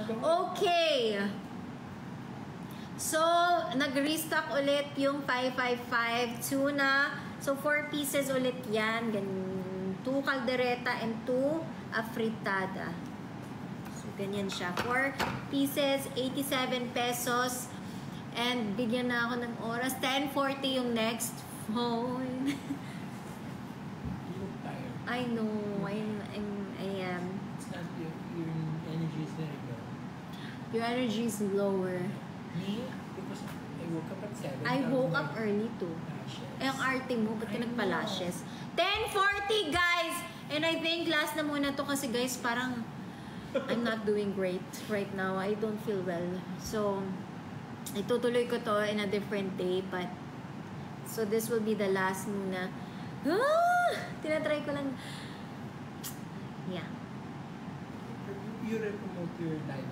Okay. So, nag-restock ulit yung 555 tuna. So, 4 pieces ulit yan. 2 caldereta and 2 afritada. So, ganyan siya. 4 pieces, 87 pesos. And bigyan na ako ng oras. 10:40 yung next phone. You look tired. I know. I am. It's not your energy is very low. Your energy is lower. Me? Because I woke up at 7. I woke up early too. Lashes. Eh, ang arte mo, ba't ka nagpa-lashes? 10:40, guys! And I think last na muna to kasi, guys, parang I'm not doing great right now. I don't feel well. So, itutuloy ko to in a different day. But, so this will be the last muna. Tinatry ko lang. Yeah. You promote your diet.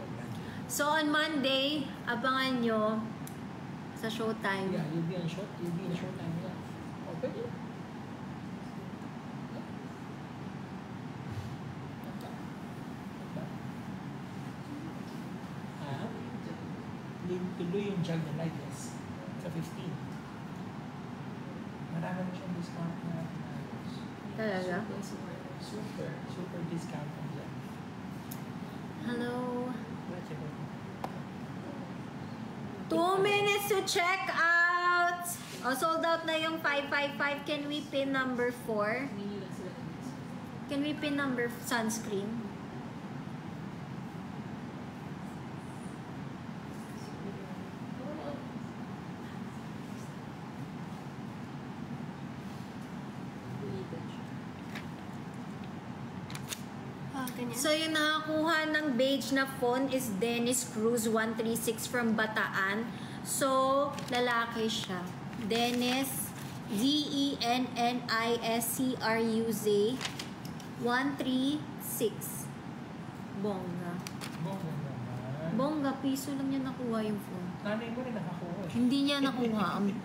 So, on Monday, abangan nyo sa Showtime. Yeah, you'll be on Showtime. Yeah. Okay. Tuloy yung jug na light is sa 15. Marami na siyang discount na Talaga? Super discount on jug. Hello? 2 2 minutes to check out! Oh, sold out na yung 555. Can we pin number 4? Can we pin number sunscreen? So, yung nakakuha ng beige na phone is Dennis Cruz 136 from Bataan. So, lalaki siya. Dennis, DENNISCRUZ 136. Bongga. Bongga naman. Bongga, piso lang niya nakuha yung phone. Nanay mo rin nakakuha. Hindi niya nakuha. Hindi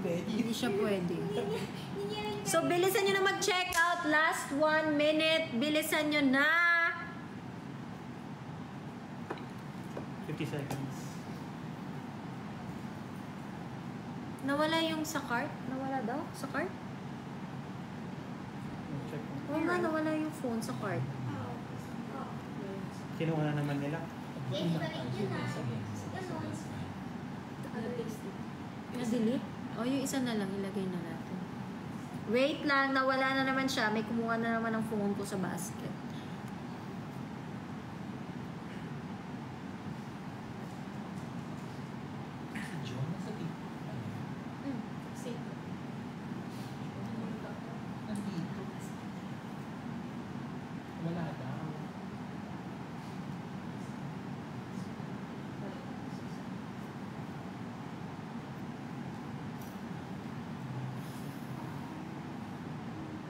pwede. Hindi siya pwede. So, bilisan nyo na mag-check out. Last 1 minute. Bilisan nyo na. 50 seconds. Nawala yung sa cart? Nawala daw? Sa cart? Check mo. Oo nga, nawala yung phone sa cart. Kinuha na naman nila. Na-delete? O, yung isa na lang. Ilagay na natin. Wait lang. Nawala na naman siya. May kumuha na naman ng phone ko sa basket. Wala daw.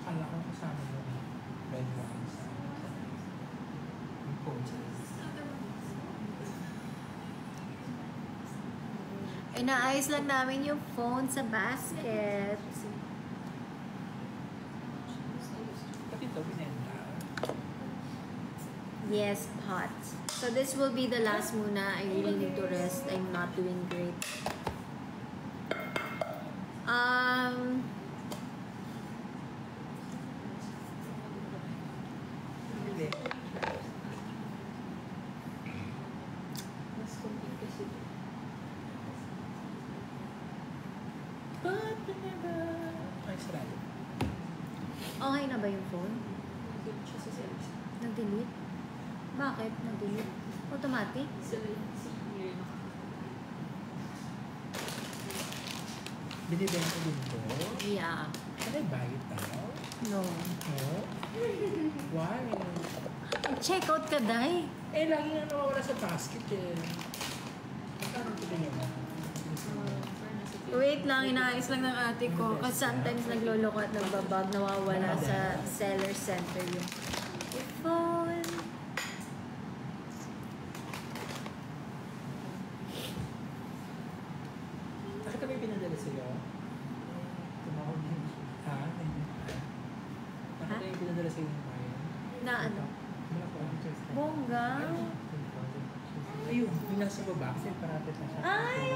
Kala ko kasama mo yung red wines. Yung coaches. Inaayos lang namin yung phone sa basket. Pati ito, binenta. Yes, hot. So this will be the last muna. I really need to rest. I'm not doing great. Hindi. Mas complete kasi. Ay, sarado. Okay na ba yung phone? Nag-delete siya sa service. Nag-delete? Bakit? Nag-delete? Automatic? Si Miriam. Binibenta din to? Yeah. Can I buy it now? No. No? Why? Check out ka, Day. Eh, lagi nga nawawala sa basket eh. Magkano ito din yun? Wait lang, inaayos lang ng ate ko. Kasi sometimes nagloloko at nagbabag, nawawala sa seller center yung phone. Bakit kami pinadala sa'yo? Tumawag din. Ha? Bakit kami pinadala sa'yo ng bayan? Na ano? Wala ko. Bongga. nasa baba. Kasi parapit na siya. Ay,